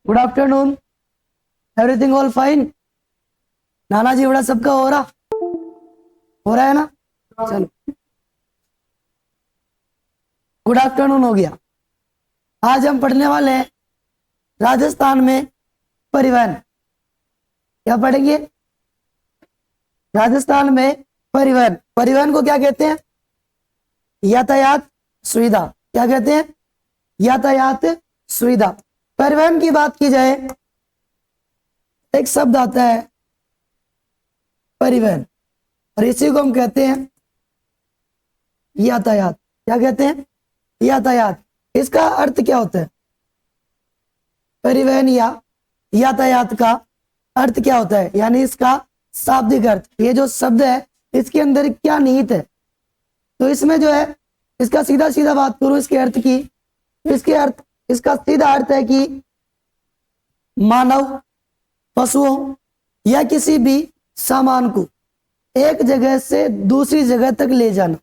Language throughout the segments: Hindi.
Good afternoon. Everything all fine? नाना जी बड़ा सबका हो रहा है ना? चलो, गुड आफ्टरनून हो गया। आज हम पढ़ने वाले हैं राजस्थान में परिवहन। क्या पढ़ेंगे? राजस्थान में परिवहन। परिवहन को क्या कहते हैं? यातायात सुविधा। क्या कहते हैं? यातायात सुविधा। परिवहन की बात की जाए, एक शब्द आता है परिवहन, और इसी को हम कहते हैं यातायात। क्या कहते हैं? यातायात। इसका अर्थ क्या होता है? परिवहन या यातायात का अर्थ क्या होता है, यानी इसका शाब्दिक अर्थ, ये जो शब्द है इसके अंदर क्या निहित है। तो इसमें जो है, इसका सीधा सीधा बात करूं इसके अर्थ की, इसका सीधा अर्थ है कि मानव, पशुओं या किसी भी सामान को एक जगह से दूसरी जगह तक ले जाना।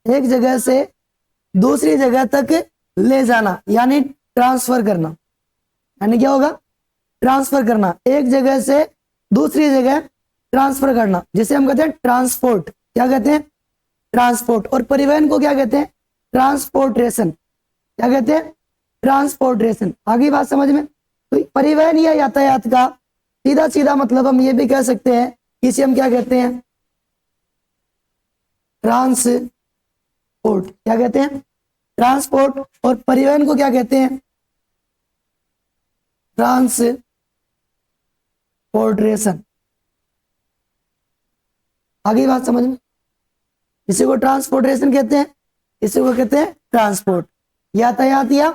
एक जगह से दूसरी जगह तक ले जाना यानी ट्रांसफर करना। यानी क्या होगा? ट्रांसफर करना। एक जगह से दूसरी जगह ट्रांसफर करना, जिसे हम कहते हैं ट्रांसपोर्ट। क्या कहते हैं? ट्रांसपोर्ट। और परिवहन को क्या कहते हैं? ट्रांसपोर्टेशन। क्या कहते हैं? ट्रांसपोर्टेशन। आगे बात समझ में? तो परिवहन या यातायात का सीधा सीधा मतलब हम ये भी कह सकते हैं, इसे हम क्या कहते हैं? ट्रांसपोर्ट। क्या कहते हैं? ट्रांसपोर्ट। और परिवहन को क्या कहते हैं? ट्रांसपोर्टेशन। आगे बात समझ में? इसी को ट्रांसपोर्टेशन कहते हैं, इसी को कहते हैं ट्रांसपोर्ट, यातायात या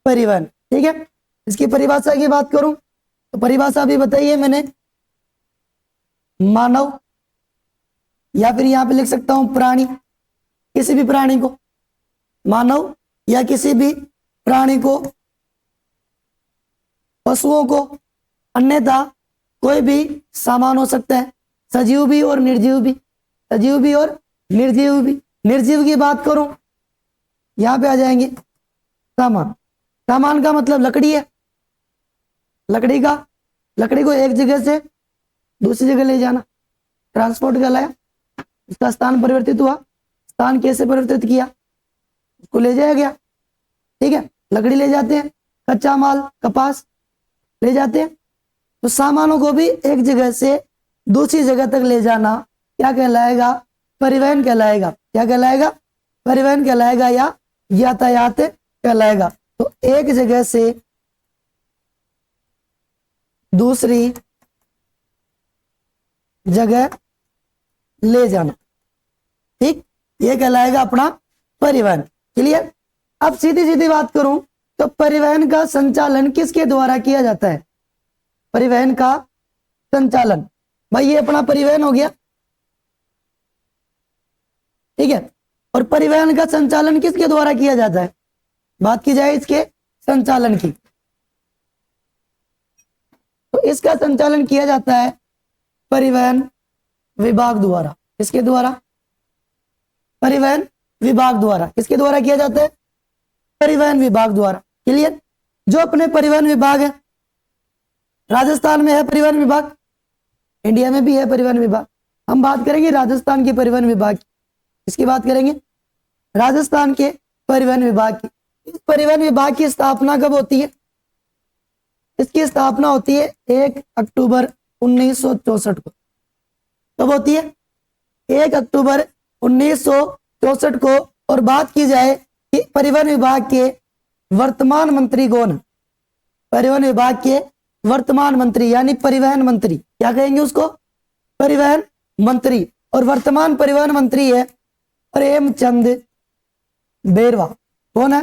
परिवहन। ठीक है, इसकी परिभाषा की बात करूं तो परिभाषा भी बताइए मैंने। मानव, या फिर यहां पे लिख सकता हूं प्राणी, किसी भी प्राणी को, मानव या किसी भी प्राणी को, पशुओं को, अन्यथा कोई भी सामान हो सकता है, सजीव भी और निर्जीव भी। सजीव भी और निर्जीव भी। निर्जीव की बात करूं, यहां पे आ जाएंगे सामान। सामान का मतलब लकड़ी है। लकड़ी को एक जगह से दूसरी जगह ले जाना ट्रांसपोर्ट कहलाया। इसका स्थान परिवर्तित हुआ। स्थान कैसे परिवर्तित किया? उसको ले जाया गया। ठीक है, लकड़ी ले जाते हैं, कच्चा माल कपास ले जाते हैं। तो सामानों को भी एक जगह से दूसरी जगह तक ले जाना क्या कहलाएगा? परिवहन कहलाएगा। क्या कहलाएगा? परिवहन कहलाएगा या यातायात कहलाएगा। तो एक जगह से दूसरी जगह ले जाना, ठीक, ये कहलाएगा अपना परिवहन। क्लियर? अब सीधी सीधी बात करूं तो परिवहन का संचालन किसके द्वारा किया जाता है? परिवहन का संचालन, भाई ये अपना परिवहन हो गया। ठीक है, और परिवहन का संचालन किसके द्वारा किया जाता है? बात की जाए इसके संचालन की, तो इसका संचालन किया जाता है परिवहन विभाग द्वारा। किसके द्वारा? परिवहन विभाग द्वारा। किसके द्वारा किया जाता है? परिवहन विभाग द्वारा। क्लियर? जो अपने परिवहन विभाग है, राजस्थान में है परिवहन विभाग, इंडिया में भी है परिवहन विभाग। हम बात करेंगे राजस्थान के परिवहन विभाग की। इसकी बात करेंगे राजस्थान के परिवहन विभाग की। इस परिवहन विभाग की स्थापना कब होती है? इसकी स्थापना होती है 1 अक्टूबर 1964 को। कब होती है? 1 अक्टूबर 1964 को। और बात की जाए कि परिवहन विभाग के वर्तमान मंत्री कौन? परिवहन विभाग के वर्तमान मंत्री यानी परिवहन मंत्री, क्या कहेंगे उसको? परिवहन मंत्री। और वर्तमान परिवहन मंत्री है प्रेमचंद बेरवा। कौन है?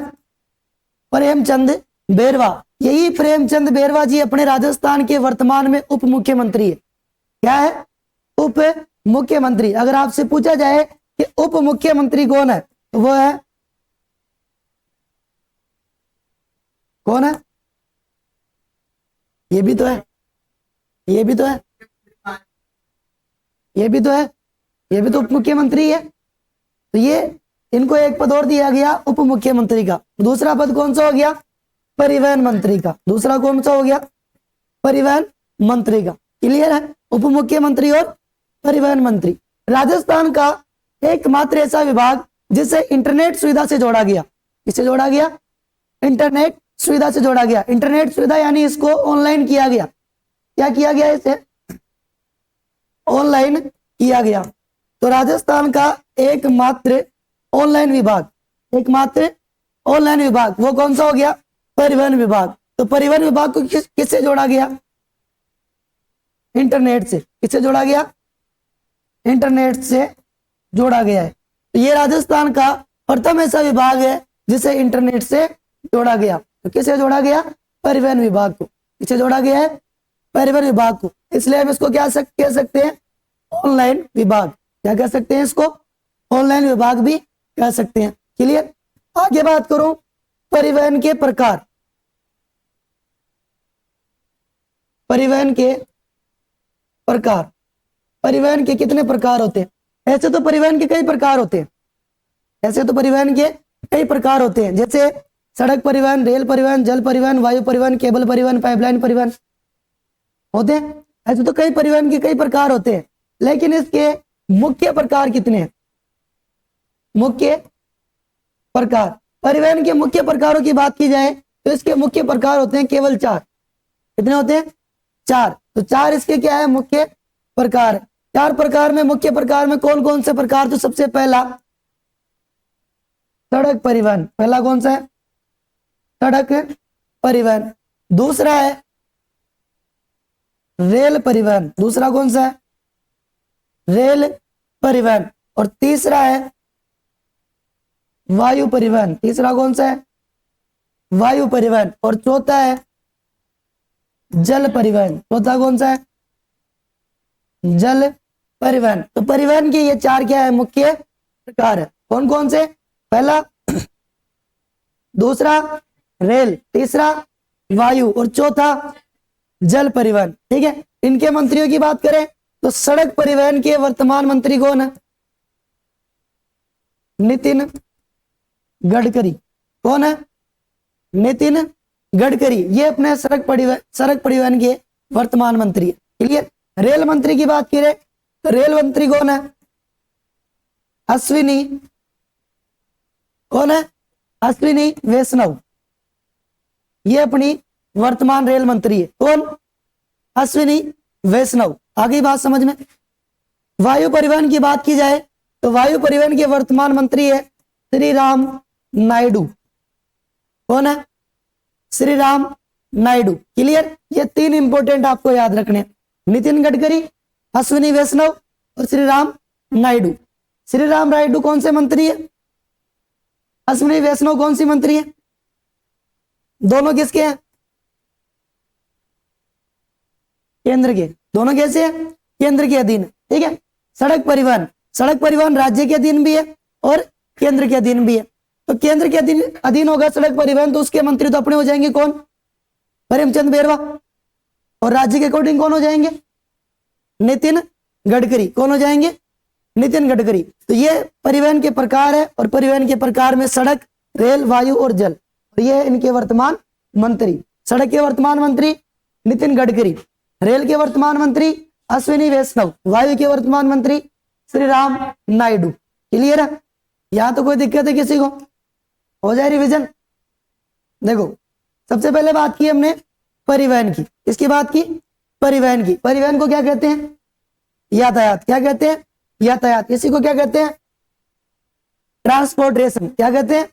प्रेमचंद बेरवा। यही प्रेमचंद बेरवा जी अपने राजस्थान के वर्तमान में उप मुख्यमंत्री है। क्या है? उप मुख्यमंत्री। अगर आपसे पूछा जाए कि उप मुख्यमंत्री कौन है, तो वो है, कौन है? ये भी तो है, ये भी तो है, ये भी तो है, ये भी तो उप मुख्यमंत्री है। तो ये इनको एक पद और दिया गया उप मुख्यमंत्री का। दूसरा पद कौन सा हो गया? परिवहन मंत्री का। दूसरा कौन सा हो गया? परिवहन मंत्री का। क्लियर है? उप मुख्यमंत्री और परिवहन मंत्री। राजस्थान का एकमात्र ऐसा विभाग जिसे इंटरनेट सुविधा से जोड़ा गया। किससे जोड़ा गया? इंटरनेट सुविधा से जोड़ा गया। इंटरनेट सुविधा यानी इसको ऑनलाइन किया गया। क्या किया गया? इसे ऑनलाइन किया गया। तो राजस्थान का एकमात्र ऑनलाइन विभाग, एकमात्र ऑनलाइन विभाग वो कौन सा हो गया? परिवहन विभाग। तो परिवहन विभाग को किससे जोड़ा गया? इंटरनेट से। किससे जोड़ा गया? इंटरनेट से जोड़ा गया है। तो ये राजस्थान का प्रथम ऐसा विभाग है जिसे इंटरनेट से जोड़ा गया। तो किसे जोड़ा गया? परिवहन विभाग को। किसे जोड़ा गया है? परिवहन विभाग को। इसलिए हम इसको क्या कह सकते हैं? ऑनलाइन विभाग। क्या कह सकते हैं इसको? ऑनलाइन विभाग भी कह सकते हैं। क्लियर? आगे बात करूं परिवहन के प्रकार। परिवहन के प्रकार, परिवहन के कितने प्रकार होते हैं? ऐसे तो परिवहन के कई प्रकार होते हैं। ऐसे तो परिवहन के कई प्रकार होते हैं, जैसे सड़क परिवहन, रेल परिवहन, जल परिवहन, वायु परिवहन, केबल परिवहन, पाइपलाइन परिवहन होते हैं। ऐसे तो कई परिवहन के कई प्रकार होते हैं, लेकिन इसके मुख्य प्रकार कितने हैं? मुख्य प्रकार, परिवहन के मुख्य प्रकारों की बात की जाए तो इसके मुख्य प्रकार होते हैं केवल 4। कितने होते हैं? 4। तो 4 इसके क्या है? मुख्य प्रकार। 4 प्रकार में, मुख्य प्रकार में कौन कौन से प्रकार? तो सबसे पहला सड़क परिवहन। पहला कौन सा है? सड़क परिवहन। दूसरा है रेल परिवहन। दूसरा कौन सा है? रेल परिवहन। और तीसरा है वायु परिवहन। तीसरा कौन सा है? वायु परिवहन। और चौथा है जल परिवहन। चौथा कौन सा है? जल परिवहन। तो परिवहन के ये 4 क्या है? मुख्य प्रकार है। कौन कौन से? पहला दूसरा रेल, तीसरा वायु और चौथा जल परिवहन। ठीक है। इनके मंत्रियों की बात करें तो सड़क परिवहन के वर्तमान मंत्री कौन है? नितिन गडकरी। कौन है? नितिन गडकरी। ये अपने सड़क परिवहन के वर्तमान मंत्री है। क्लियर? रेल मंत्री की बात करें तो रेल मंत्री कौन है? अश्विनी। कौन है? अश्विनी वैष्णव। ये अपनी वर्तमान रेल मंत्री है। कौन? अश्विनी वैष्णव। आगे बात समझ में। वायु परिवहन की बात की जाए तो वायु परिवहन के वर्तमान मंत्री है श्री राम नायडू। कौन है? श्री राम नायडू। क्लियर? ये 3 इंपोर्टेंट आपको याद रखने, नितिन गडकरी, अश्विनी वैष्णव और श्री राम नायडू। श्री राम नायडू कौन से मंत्री है? अश्विनी वैष्णव कौन सी मंत्री है? दोनों किसके हैं? केंद्र के। दोनों कैसे हैं? केंद्र के अधीन। ठीक है। सड़क परिवहन राज्य के अधीन भी है और केंद्र के अधीन भी है। तो केंद्र के अधीन होगा सड़क परिवहन, तो उसके मंत्री तो अपने हो जाएंगे कौन? प्रेमचंद बेरवा। और राज्य के अकॉर्डिंग कौन हो जाएंगे? नितिन गडकरी। कौन हो जाएंगे? नितिन गडकरी। तो ये परिवहन के प्रकार है, और परिवहन के प्रकार में सड़क, रेल, वायु और जल, और ये इनके वर्तमान मंत्री। सड़क के वर्तमान मंत्री नितिन गडकरी, रेल के वर्तमान मंत्री अश्विनी वैष्णव, वायु के वर्तमान मंत्री श्री राम नायडू। क्लियर है? यहां तो कोई दिक्कत है किसी को? हो जाए रिवीजन। देखो, सबसे पहले बात की हमने परिवहन की। किसकी बात की? परिवहन की। परिवहन को क्या कहते हैं? यातायात। क्या कहते हैं? यातायात। इसी को क्या कहते हैं? ट्रांसपोर्टेशन। क्या कहते हैं?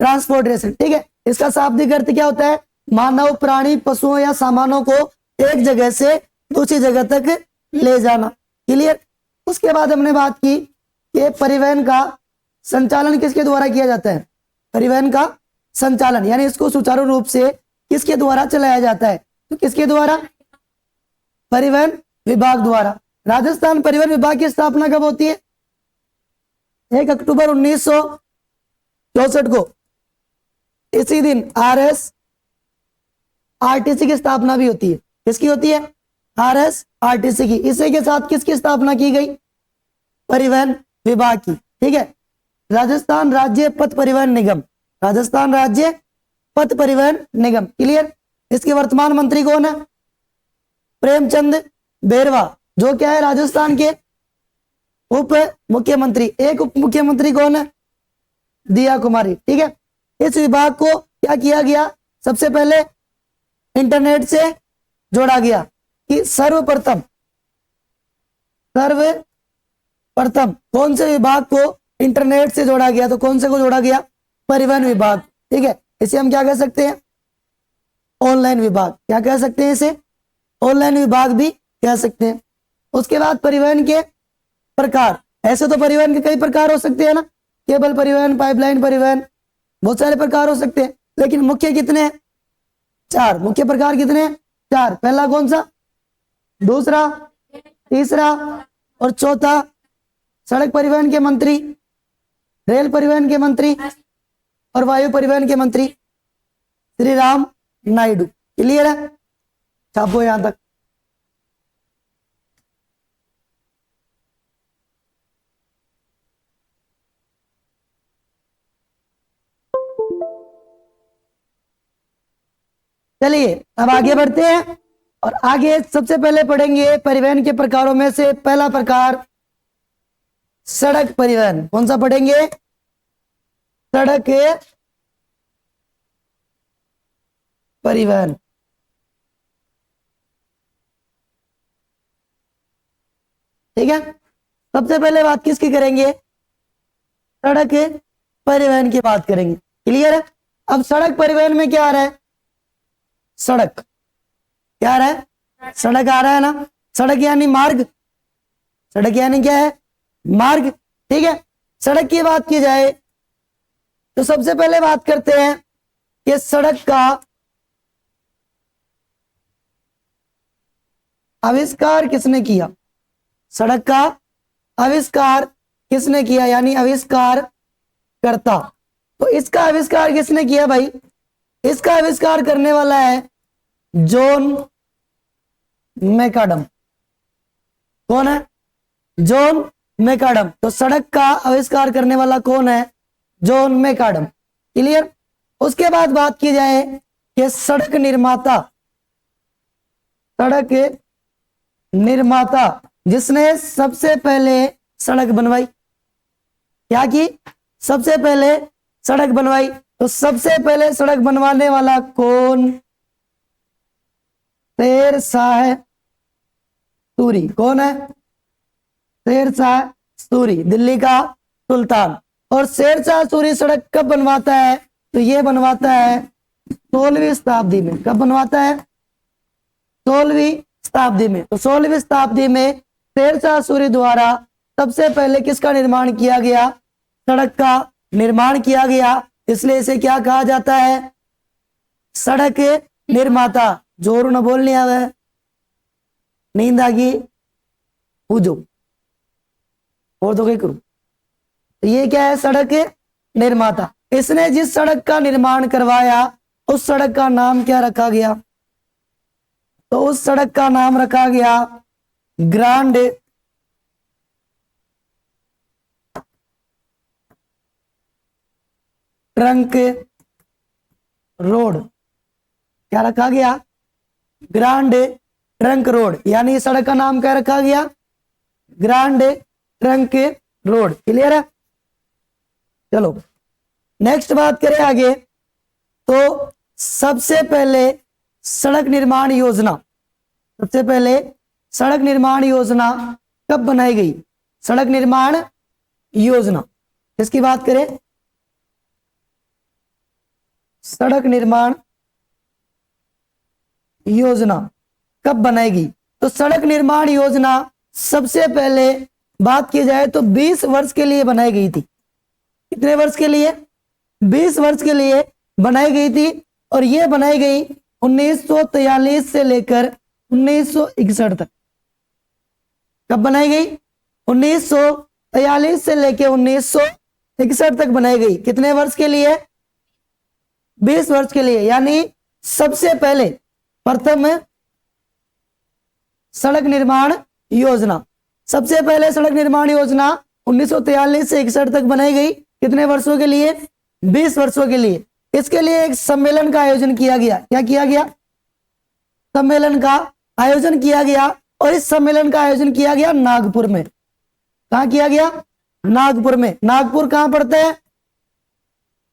ट्रांसपोर्टेशन। ठीक है। इसका शाब्दिक अर्थ क्या होता है? मानव, प्राणी, पशुओं या सामानों को एक जगह से दूसरी जगह तक ले जाना। क्लियर? उसके बाद हमने बात की कि परिवहन का संचालन किसके द्वारा किया जाता है? परिवहन का संचालन यानी इसको सुचारू रूप से किसके द्वारा चलाया जाता है? तो किसके द्वारा? परिवहन विभाग द्वारा। राजस्थान परिवहन विभाग की स्थापना कब होती है? 1 अक्टूबर 1964 को। इसी दिन आरएसआरटीसी की स्थापना भी होती है। किसकी होती है? आरएसआरटीसी की। इसी के साथ किसकी स्थापना की गई? परिवहन विभाग की। ठीक है। राजस्थान राज्य पथ परिवहन निगम। राजस्थान राज्य पथ परिवहन निगम। क्लियर। इसके वर्तमान मंत्री कौन है? प्रेमचंद बेरवा, जो क्या है राजस्थान के उप मुख्यमंत्री। एक उप मुख्यमंत्री कौन है? दिया कुमारी। ठीक है। इस विभाग को क्या किया गया? सबसे पहले इंटरनेट से जोड़ा गया कि सर्वप्रथम कौन से विभाग को इंटरनेट से जोड़ा गया? तो कौन से को जोड़ा गया? परिवहन विभाग। ठीक है। इसे हम क्या कह सकते हैं? ऑनलाइन विभाग। क्या कह सकते हैं इसे? ऑनलाइन विभाग भी कह सकते हैं। उसके बाद परिवहन के प्रकार। ऐसे तो परिवहन के कई प्रकार हो सकते हैं ना, केबल परिवहन, पाइपलाइन परिवहन, बहुत सारे प्रकार हो सकते हैं, लेकिन मुख्य कितने हैं? 4। मुख्य प्रकार कितने हैं? 4। पहला कौन सा? दूसरा, तीसरा और चौथा सड़क परिवहन के मंत्री, रेल परिवहन के मंत्री और वायु परिवहन के मंत्री श्री राम नायडू। क्लियर है? छापो यहां तक। चलिए अब आगे बढ़ते हैं और आगे सबसे पहले पढ़ेंगे परिवहन के प्रकारों में से पहला प्रकार सड़क परिवहन। कौन सा पढ़ेंगे? सड़क परिवहन। ठीक है। सबसे पहले बात किसकी करेंगे? सड़क परिवहन की बात करेंगे। क्लियर है? अब सड़क परिवहन में क्या आ रहा है? सड़क। क्या आ रहा है? सड़क आ रहा है ना। सड़क यानी मार्ग। सड़क यानी क्या है? मार्ग। ठीक है। सड़क की बात की जाए तो सबसे पहले बात करते हैं कि सड़क का आविष्कार किसने किया? सड़क का आविष्कार किसने किया? यानी आविष्कार करता। तो इसका आविष्कार किसने किया भाई? इसका आविष्कार करने वाला है जॉन मैकाडम। कौन है? John macadam. तो सड़क का आविष्कार करने वाला कौन है? John macadam. क्लियर। उसके बाद बात की जाए कि सड़क निर्माता जिसने सबसे पहले सड़क बनवाई। क्या की? सबसे पहले सड़क बनवाई। तो सबसे पहले सड़क बनवाने वाला कौन? शेरशाह सूरी। कौन है? शेरशाह सूरी, दिल्ली का सुल्तान। और शेरशाह सूरी सड़क कब बनवाता है? तो ये बनवाता है 16वीं शताब्दी में। कब बनवाता है? 16वीं शताब्दी में। तो 16वीं शताब्दी में शेरशाह सूरी द्वारा सबसे पहले किसका निर्माण किया गया? सड़क का निर्माण किया गया। इसलिए इसे क्या कहा जाता है? सड़क निर्माता। जोर न बोलने आवे, नींद आ गई पूजो और तो कहीं करूं। तो ये क्या है? सड़क निर्माता। इसने जिस सड़क का निर्माण करवाया उस सड़क का नाम क्या रखा गया? तो उस सड़क का नाम रखा गया ग्रांड ट्रंक रोड। क्या रखा गया? Grand trunk road. यानी सड़क का नाम क्या रखा गया? Grand trunk road. क्लियर है? चलो नेक्स्ट बात करें आगे। तो सबसे पहले सड़क निर्माण योजना कब बनाई गई? सड़क निर्माण योजना। इसकी बात करें, सड़क निर्माण योजना कब बनाएगी? तो सड़क निर्माण योजना सबसे पहले बात की जाए तो 20 वर्ष के लिए बनाई गई थी। कितने वर्ष के लिए? 20 वर्ष के लिए बनाई गई थी। और यह बनाई गई 1943 से लेकर 1961 तक। कब बनाई गई? 1943 से लेकर 1961 तक बनाई गई। कितने वर्ष के लिए? 20 वर्ष के लिए। यानी सबसे पहले प्रथम सड़क निर्माण योजना, सबसे पहले सड़क निर्माण योजना 1943 से 61 तक बनाई गई। कितने वर्षों के लिए? 20 वर्षों के लिए। इसके लिए एक सम्मेलन का आयोजन किया गया। क्या किया गया? सम्मेलन का आयोजन किया गया, और इस सम्मेलन का आयोजन किया गया नागपुर में। कहां किया गया? नागपुर में। नागपुर कहां पड़ता है?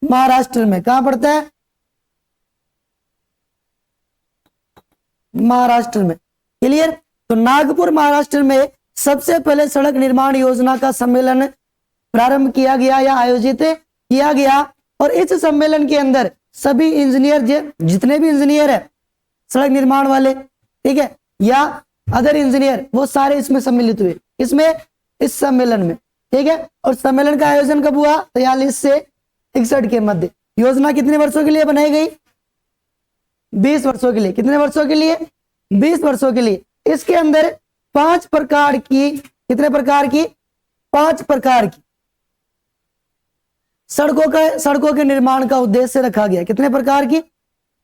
महाराष्ट्र में। कहां पड़ता है? महाराष्ट्र में। क्लियर? तो नागपुर महाराष्ट्र में सबसे पहले सड़क निर्माण योजना का सम्मेलन प्रारंभ किया गया या आयोजित किया गया, और इस सम्मेलन के अंदर सभी इंजीनियर, जितने भी इंजीनियर है सड़क निर्माण वाले, ठीक है, या अदर इंजीनियर, वो सारे इसमें सम्मिलित हुए। इसमें, इस सम्मेलन में, ठीक है। और सम्मेलन का आयोजन कब हुआ? 43 से 61 के मध्य। योजना कितने वर्षों के लिए बनाई गई? 20 वर्षों के लिए। कितने वर्षों के लिए? 20 वर्षों के लिए। इसके अंदर 5 प्रकार की, कितने प्रकार की? 5 प्रकार की सड़कों के निर्माण का उद्देश्य रखा गया। कितने प्रकार की?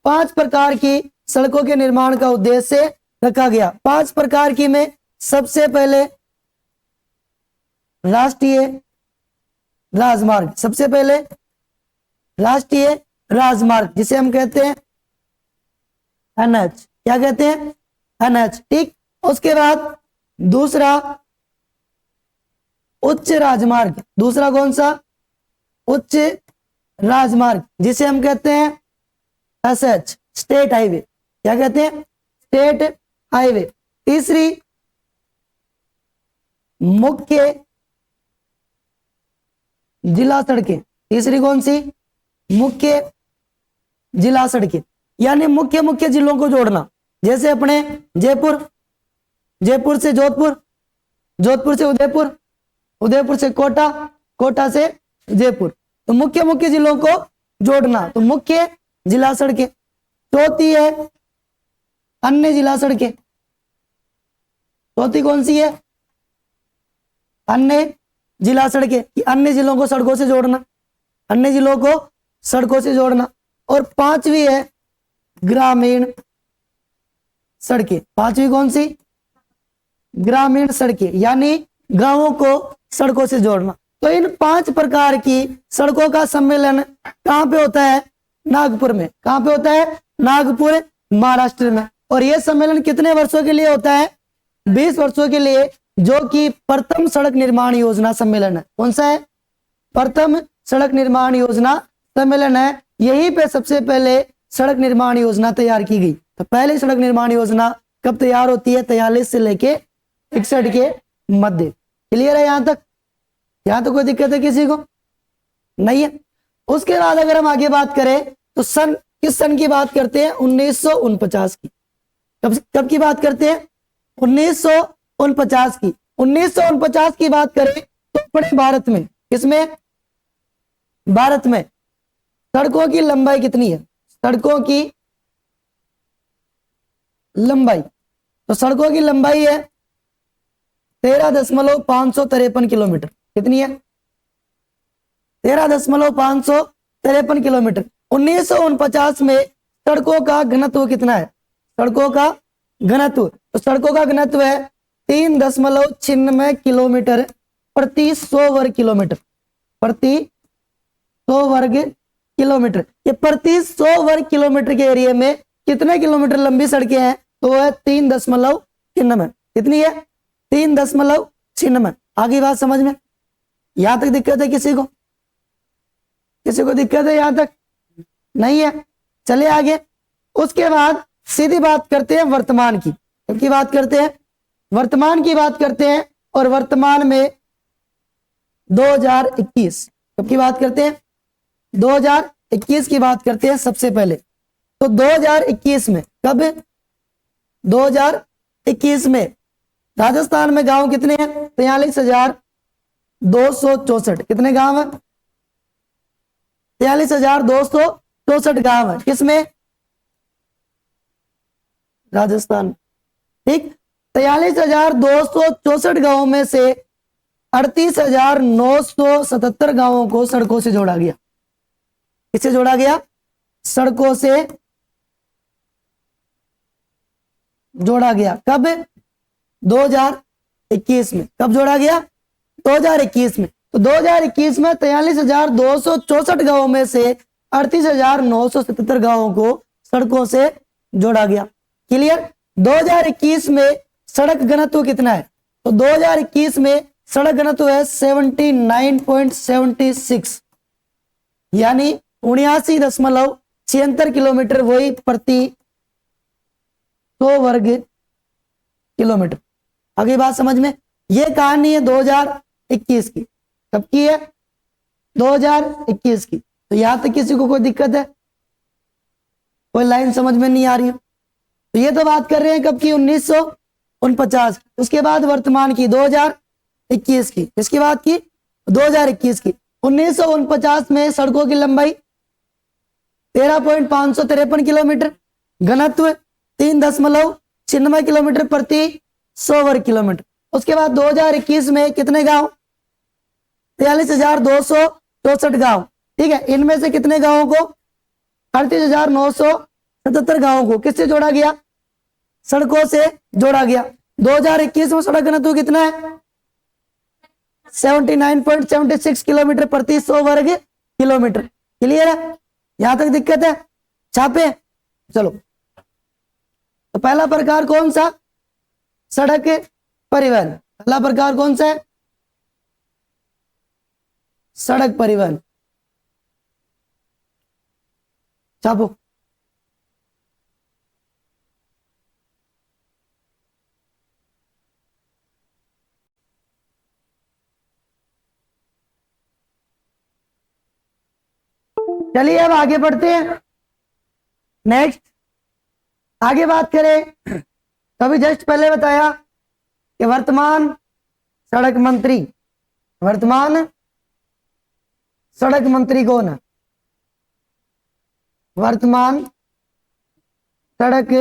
5 प्रकार की सड़कों के निर्माण का उद्देश्य रखा गया। 5 प्रकार की में सबसे पहले राष्ट्रीय राजमार्ग, सबसे पहले राष्ट्रीय राजमार्ग, जिसे हम कहते हैं एनएच। क्या कहते हैं? एनएच, ठीक। उसके बाद दूसरा उच्च राजमार्ग। दूसरा कौन सा? उच्च राजमार्ग, जिसे हम कहते हैं एसएच, स्टेट हाईवे। क्या कहते हैं? State highway. तीसरी मुख्य जिला सड़कें। तीसरी कौन सी? मुख्य जिला सड़कें, यानी मुख्य जिलों को जोड़ना। जैसे अपने जयपुर, जयपुर से जोधपुर, जोधपुर से उदयपुर, उदयपुर से कोटा, कोटा से जयपुर। तो मुख्य जिलों को जोड़ना, तो मुख्य जिला सड़कें। चौथी है अन्य जिला सड़कें। चौथी कौन सी है? अन्य जिला सड़कें, कि अन्य जिलों को सड़कों से जोड़ना, अन्य जिलों को सड़कों से जोड़ना। और 5वीं है ग्रामीण सड़कें। 5वीं कौन सी? ग्रामीण सड़कें, यानी गांवों को सड़कों से जोड़ना। तो इन 5 प्रकार की सड़कों का सम्मेलन कहां पे होता है? नागपुर में। कहां पे होता है? नागपुर महाराष्ट्र में। और यह सम्मेलन कितने वर्षों के लिए होता है? 20 वर्षों के लिए, जो कि प्रथम सड़क निर्माण योजना सम्मेलन है। कौन सा है? प्रथम सड़क निर्माण योजना सम्मेलन है। यहीं पे सबसे पहले सड़क निर्माण योजना तैयार की गई। तो पहले सड़क निर्माण योजना कब तैयार होती है? 43 से लेके 61 के मध्य। क्लियर है यहां तक? यहां तो कोई दिक्कत है किसी को? नहीं है। उसके बाद अगर हम आगे बात करें तो सन, किस सन की बात करते हैं? 1949 की। कब की बात करते हैं? 1949 की। 1949 की बात करें तो अपने भारत में, किसमें? भारत में सड़कों की लंबाई कितनी है? सड़कों की लंबाई, तो सड़कों की लंबाई है 13,553 किलोमीटर। कितनी है? 13,553 किलोमीटर। 1949 में सड़कों का घनत्व कितना है? सड़कों का घनत्व, तो सड़कों का घनत्व है 3.96 किलोमीटर प्रति 100 वर्ग किलोमीटर। प्रति 100 वर्ग किलोमीटर। ये प्रति 100 वर्ग किलोमीटर के एरिया में कितने किलोमीटर लंबी सड़कें हैं? तो है 3.96। कितनी है? 3.96। आगे बात समझ में? यहां तक दिक्कत है किसी को? किसी को दिक्कत है यहां तक? नहीं है। चलिए आगे। उसके बाद सीधी बात करते हैं वर्तमान की। की बात करते हैं वर्तमान की बात करते हैं। और वर्तमान में 2021 कब की बात करते हैं? 2021 की बात करते हैं सबसे पहले। तो 2021 में, कब? 2021 में राजस्थान में गांव कितने हैं? 43,264। कितने गांव हैं? 43,264 गांव है। किसमें? राजस्थान। ठीक। 43,264 गांवों में से 38,977 गांवों को सड़कों से जोड़ा गया। किससे जोड़ा गया? सड़कों से जोड़ा गया। कब? 2021 में। कब जोड़ा गया? 2021 में। तो 2021 में 43,264 गांवों में से 38,977 गांवों को सड़कों से जोड़ा गया। क्लियर। 2021 में सड़क घनत्व कितना है? तो 2021 में सड़क घनत्व है 79.76, यानी 79.76 किलोमीटर वही प्रति 100 वर्ग किलोमीटर। अगली बात समझ में, ये कहानी है 2021 की। कब की है? 2021 की। तो यहां तक किसी को कोई दिक्कत है? कोई लाइन समझ में नहीं आ रही है? तो ये तो बात कर रहे हैं कब की? 1949। उसके बाद वर्तमान की 2021 की। किसकी बात की? 2021 की। 1949 में सड़कों की लंबाई 13.553 किलोमीटर, घनत्व 3.96 किलोमीटर प्रति 100 वर्ग किलोमीटर। उसके बाद 2021 में कितने गांव? 43,264 गांव। ठीक है, इनमें से कितने गांवों को? 38,977 गांवों को किससे जोड़ा गया? सड़कों से जोड़ा गया। 2021 में सड़क घनत्व कितना है? 79.76 किलोमीटर प्रति 100 वर्ग किलोमीटर। क्लियर है? यहां तक दिक्कत है? छापे? चलो, तो पहला प्रकार कौन सा? सड़क परिवहन। पहला प्रकार कौन सा है? सड़क परिवहन। छापो। चलिए अब आगे बढ़ते हैं। नेक्स्ट आगे बात करें तो अभी जस्ट पहले बताया कि वर्तमान सड़क मंत्री कौन है? वर्तमान सड़क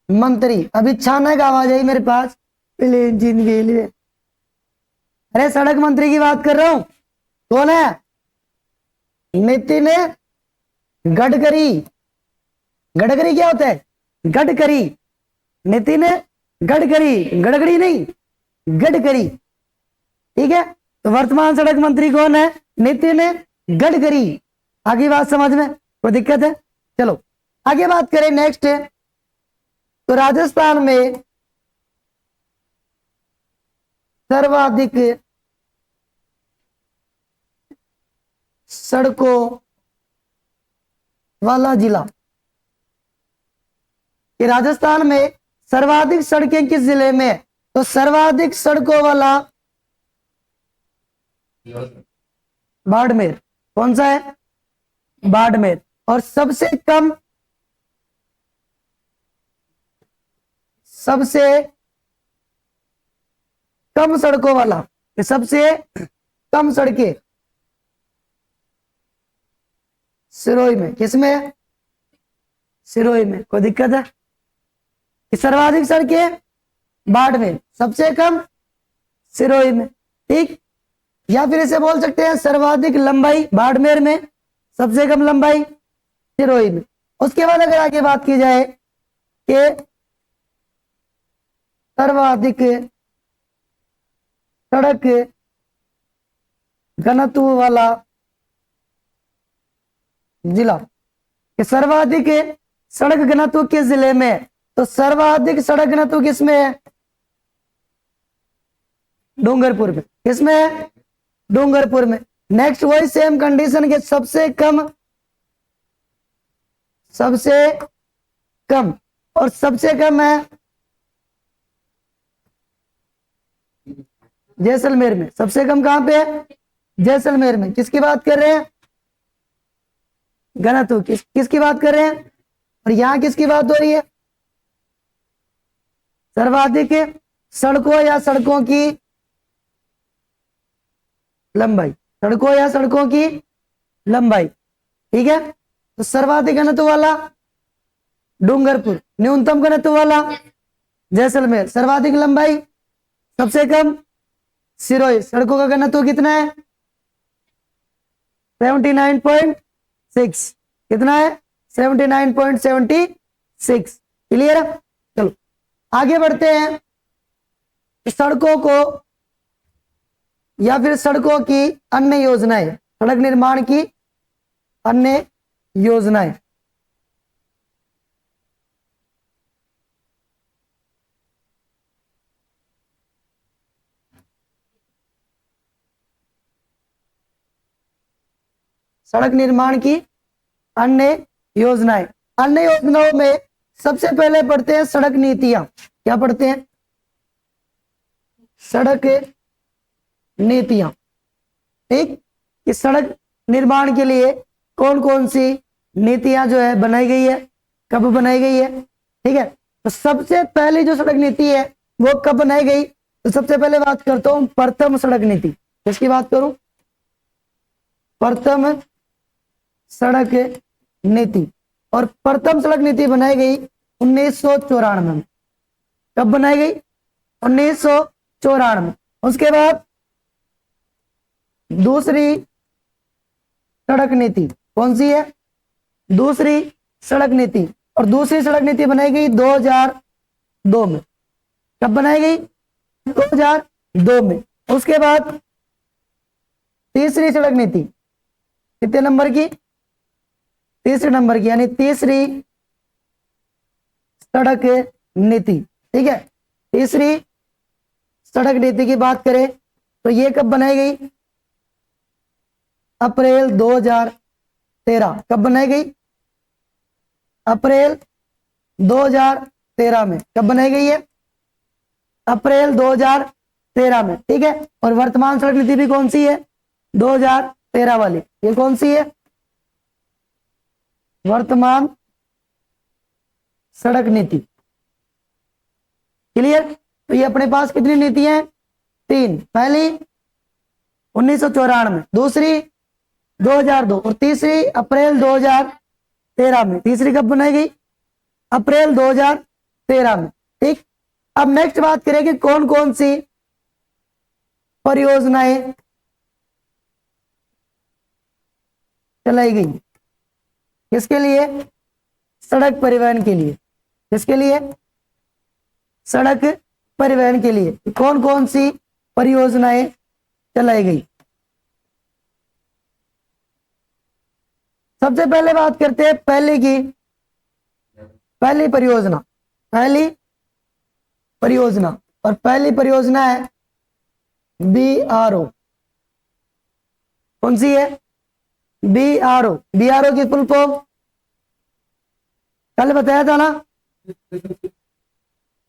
मंत्री। अभी अचानक आवाज आई मेरे पास, प्लेन जिन रेलवे। अरे सड़क मंत्री की बात कर रहा हूं। कौन है? नितिन गडकरी। गडकरी क्या होता है? गडकरी। नितिन गडकरी, गडकरी नहीं, गडकरी। ठीक है, तो वर्तमान सड़क मंत्री कौन है? नितिन गडकरी। आगे बात समझ में कोई दिक्कत है? चलो आगे बात करें। नेक्स्ट है तो राजस्थान में सर्वाधिक सड़कों वाला जिला। कि राजस्थान में सर्वाधिक सड़कें किस जिले में है? तो सर्वाधिक सड़कों वाला बाड़मेर। कौन सा है? बाड़मेर। और सबसे कम सड़कों वाला, सबसे कम सड़कें सिरोही में। किसमें है? सिरोही में। कोई दिक्कत है? कि सर्वाधिक सड़कें बाड़मेर, सबसे कम सिरोही में। ठीक, या फिर इसे बोल सकते हैं सर्वाधिक लंबाई बाड़मेर में, सबसे कम लंबाई सिरोही में। उसके बाद अगर आगे बात की जाए कि सर्वाधिक सड़क घनत्व वाला जिला, कि सर्वाधिक सड़क घनत्व किस जिले में है? तो सर्वाधिक सड़क घनत्व किसमें है? डूंगरपुर में। किसमें है? डूंगरपुर में। नेक्स्ट वही सेम कंडीशन के सबसे कम और सबसे कम है जैसलमेर में। सबसे कम कहां पे है? जैसलमेर में। किसकी बात कर रहे हैं? घनत्व। किसकी बात कर रहे हैं? और यहां किसकी बात हो रही है? सर्वाधिक सड़कों या सड़कों की लंबाई। सड़कों या सड़कों की लंबाई। ठीक है, तो सर्वाधिक घनत्व वाला डूंगरपुर, न्यूनतम घनत्व वाला जैसलमेर, सर्वाधिक लंबाई, सबसे कम सिरोही। सड़कों का घनत्व कितना है? 79.6। कितना है? 79.76। क्लियर है? चलो आगे बढ़ते हैं। सड़कों को या फिर सड़कों की अन्य योजनाएं, सड़क निर्माण की अन्य योजनाएं। सड़क निर्माण की अन्य योजनाएं। अन्य योजनाओं में सबसे पहले पढ़ते हैं सड़क नीतियां। क्या पढ़ते हैं? सड़क नीतियां। ठीक, कि सड़क निर्माण के लिए कौन कौन सी नीतियां जो है बनाई गई है, कब बनाई गई है। ठीक है, तो सबसे पहली जो सड़क नीति है वो कब बनाई गई? तो सबसे पहले बात करता हूं प्रथम सड़क नीति। किसकी बात करूं? प्रथम सड़क नीति। और प्रथम सड़क नीति बनाई गई 1994 में। कब बनाई गई? 1994। उसके बाद दूसरी सड़क नीति कौन सी है? दूसरी सड़क नीति। और दूसरी सड़क नीति बनाई गई 2002 में। कब बनाई गई? 2002 में। उसके बाद तीसरी सड़क नीति कितने नंबर की? तीसरे नंबर की, यानी तीसरी सड़क नीति। ठीक है, तीसरी सड़क नीति की बात करें तो ये कब बनाई गई? अप्रैल 2013। कब बनाई गई? अप्रैल 2013 में। कब बनाई गई है? अप्रैल 2013 में। ठीक है, और वर्तमान सड़क नीति भी कौन सी है? 2013 वाली। ये कौन सी है? वर्तमान सड़क नीति। क्लियर? तो ये अपने पास कितनी नीतियां हैं? 3। पहली 1994 में, दूसरी 2002 और तीसरी अप्रैल 2013 में। तीसरी कब बनाई गई? अप्रैल 2013 में। ठीक, अब नेक्स्ट बात करें कि कौन कौन सी परियोजनाएं चलाई गई। किसके लिए? सड़क परिवहन के लिए। किसके लिए? सड़क परिवहन के लिए कौन कौन सी परियोजनाएं चलाई गई। सबसे पहले बात करते हैं पहले की। पहली परियोजना, पहली परियोजना, और पहली परियोजना है BRO। कौन सी है? BRO। BRO की फुल फॉर्म कल बताया था ना,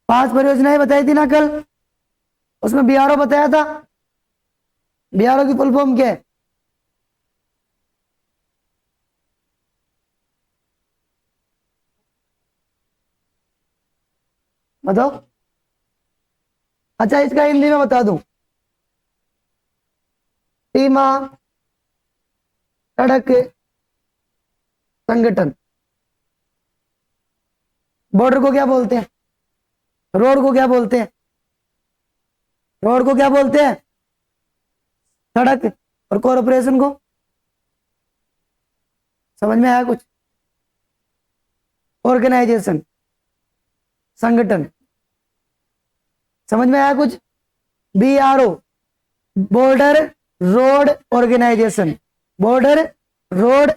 5 परियोजनाएं बताई थी ना कल, उसमें BRO बताया था। BRO की फुल फॉर्म क्या है? बताओ। अच्छा, इसका हिंदी में बता दूं। सीमा सड़क संगठन। बॉर्डर को क्या बोलते हैं? रोड को क्या बोलते हैं? रोड को क्या बोलते हैं? सड़क। और कॉरपोरेशन को? समझ में आया कुछ? ऑर्गेनाइजेशन, संगठन। समझ में आया कुछ? BRO, border road organisation. Border road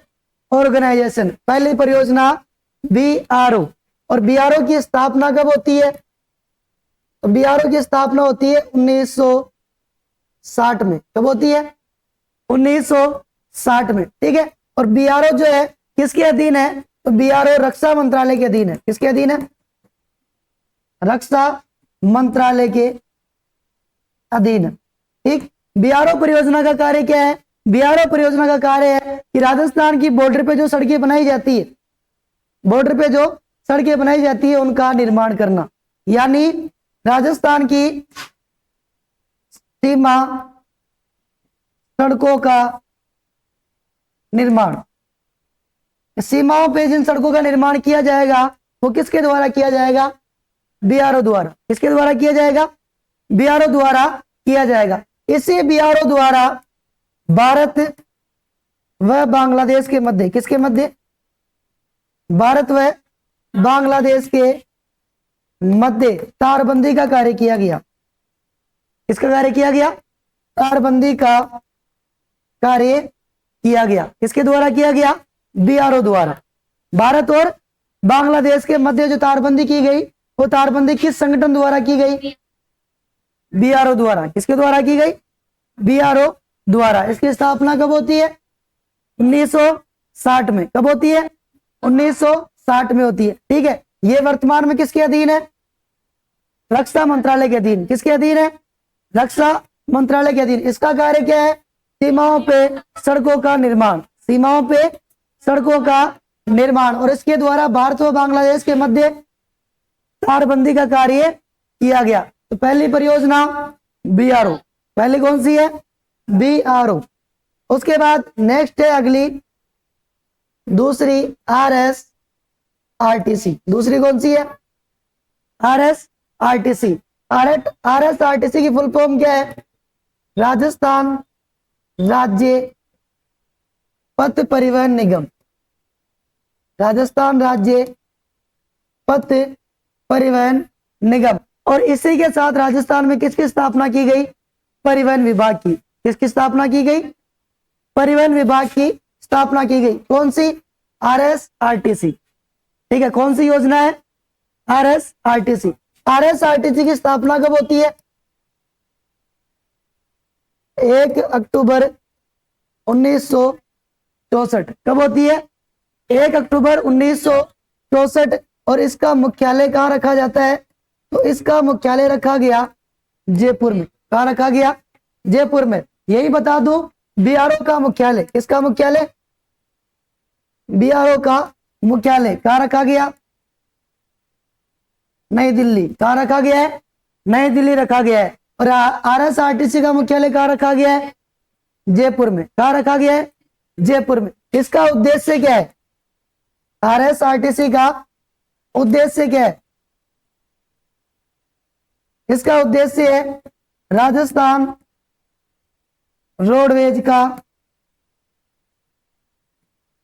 organisation, पहली परियोजना BRO। और BRO की स्थापना कब होती है? तो BRO की स्थापना होती है 1960 में। कब होती है? 1960 में। ठीक है, और BRO जो है किसके अधीन है? तो BRO रक्षा मंत्रालय के अधीन है। किसके अधीन है? रक्षा मंत्रालय के अधीन है। ठीक, BRO परियोजना का कार्य क्या है? BRO परियोजना का कार्य है कि राजस्थान की बॉर्डर पे जो सड़कें बनाई जाती है, बॉर्डर पे जो सड़कें बनाई जाती है उनका निर्माण करना, यानी राजस्थान की सीमा सड़कों का निर्माण। सीमाओं पे जिन सड़कों का निर्माण किया जाएगा वो किसके द्वारा किया जाएगा? BRO द्वारा। किसके द्वारा किया जाएगा? BRO द्वारा किया जाएगा। इसी BRO द्वारा भारत व बांग्लादेश के मध्य, किसके मध्य? भारत व बांग्लादेश के मध्य तारबंदी का कार्य किया गया। किसका कार्य किया गया? तारबंदी का कार्य किया गया। किसके द्वारा किया गया? बीआरओ द्वारा। भारत और बांग्लादेश के मध्य जो तारबंदी की गई वो तारबंदी किस संगठन द्वारा की गई? बीआरओ द्वारा। किसके द्वारा की गई? बीआरओ द्वारा। इसकी स्थापना कब होती है? 1960 में। कब होती है? 1960 में होती है। ठीक है, ये वर्तमान में किसके अधीन है? रक्षा मंत्रालय के अधीन। किसके अधीन है? रक्षा मंत्रालय के अधीन। इसका कार्य क्या है? सीमाओं पे सड़कों का निर्माण। सीमाओं पे सड़कों का निर्माण। और इसके द्वारा भारत और बांग्लादेश के मध्य तारबंदी का कार्य किया गया। तो पहली परियोजना बीआरओ। पहली कौन सी है? बीआरओ। उसके बाद नेक्स्ट है अगली, दूसरी आरएसआरटीसी। दूसरी कौन सी है? आरएसआरटीसी। आरएसआरटीसी की फुल फॉर्म क्या है? राजस्थान राज्य पथ परिवहन निगम। राजस्थान राज्य पथ परिवहन निगम। और इसी के साथ राजस्थान में किसकी स्थापना की गई? परिवहन विभाग की। किसकी स्थापना की गई? परिवहन विभाग की स्थापना की गई। कौन सी? आरएसआरटीसी। ठीक है, कौन सी योजना है? आरएसआरटीसी। आरएसआरटीसी की स्थापना कब होती है? 1 अक्टूबर 1964। कब होती है? 1 अक्टूबर 1964। और इसका मुख्यालय कहाँ रखा जाता है? तो इसका मुख्यालय रखा गया जयपुर में। कहाँ रखा गया? जयपुर में। यही बता दूं, बीआरओ का मुख्यालय, किसका मुख्यालय? बीआरओ का मुख्यालय कहाँ रखा गया? नई दिल्ली। कहाँ रखा गया है? नई दिल्ली रखा गया है। और आरएसआरटीसी का मुख्यालय कहाँ रखा गया है? जयपुर में। कहाँ रखा गया है? जयपुर में। इसका उद्देश्य क्या है? आरएसआरटीसी का उद्देश्य क्या है? इसका उद्देश्य है राजस्थान रोडवेज का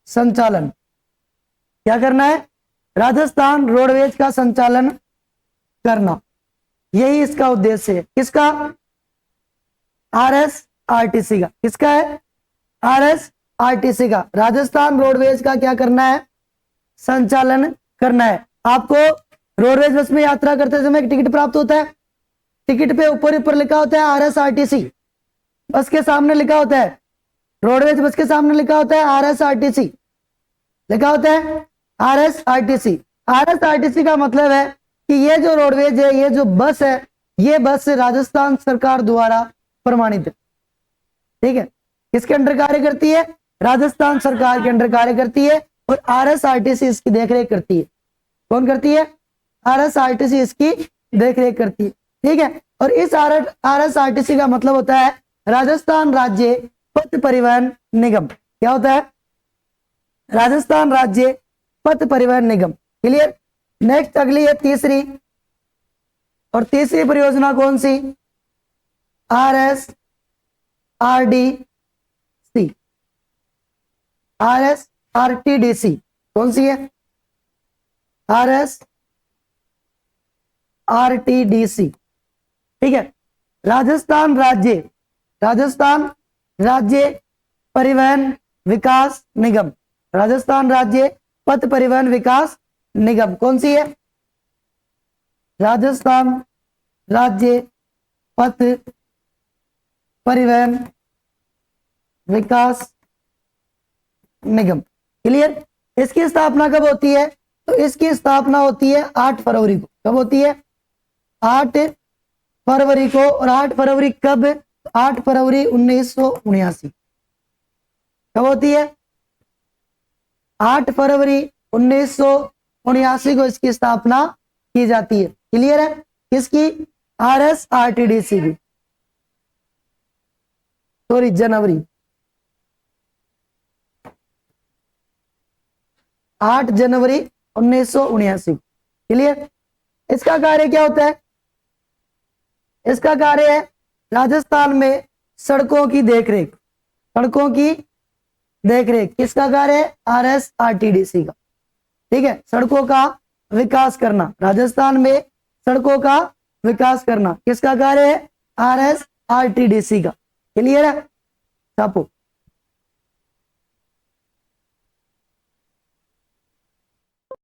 संचालन। क्या करना है? राजस्थान रोडवेज का संचालन करना। यही इसका उद्देश्य है। किसका? आरएसआरटीसी का। किसका है? आरएसआरटीसी का। राजस्थान रोडवेज का क्या करना है? संचालन करना है। आपको रोडवेज बस में यात्रा करते समय एक टिकट प्राप्त होता है। टिकट पे ऊपर लिखा होता है आरएसआरटीसी। बस के सामने लिखा होता है, रोडवेज बस के सामने लिखा होता है आरएसआरटीसी। लिखा होता है आरएसआरटीसी। आरएसआरटीसी का मतलब है कि ये जो रोडवेज है, ये जो बस है, ये बस राजस्थान सरकार द्वारा प्रमाणित है। ठीक है, किसके अंडर कार्य करती है? राजस्थान सरकार के अंडर कार्य करती है। और आरएसआरटीसी इसकी देखरेख करती है। कौन करती है? आरएसआरटीसी इसकी देखरेख करती है। ठीक है, और इस आरएसआरटीसी का मतलब होता है राजस्थान राज्य पथ परिवहन निगम। क्या होता है? राजस्थान राज्य पथ परिवहन निगम। क्लियर? नेक्स्ट अगली है तीसरी, और तीसरी परियोजना कौन सी? आरएसआरडीसी। आरएसआरटीडीसी कौन सी है? आरएसआरटीडीसी। ठीक है, राजस्थान राज्य परिवहन विकास निगम। राजस्थान राज्य पथ परिवहन विकास निगम कौन सी है? राजस्थान राज्य पथ परिवहन विकास निगम। क्लियर? इसकी स्थापना कब होती है? तो इसकी स्थापना होती है 8 फरवरी को। कब होती है? 8 फरवरी को। और 8 फरवरी कब? 8 फरवरी 1979। कब होती है? 8 फरवरी 1979 को इसकी स्थापना की जाती है। क्लियर है? किसकी? आरएसआरटीडीसी की। सॉरी, जनवरी 8 जनवरी 1979। क्लियर? इसका कार्य क्या होता है? इसका कार्य है राजस्थान में सड़कों की देखरेख। सड़कों की देखरेख किसका कार्य है? आरएसआरटीडीसी का। ठीक है, सड़कों का विकास करना, राजस्थान में सड़कों का विकास करना किसका कार्य है? आरएसआरटीडीसी का। क्लियर है? छापो।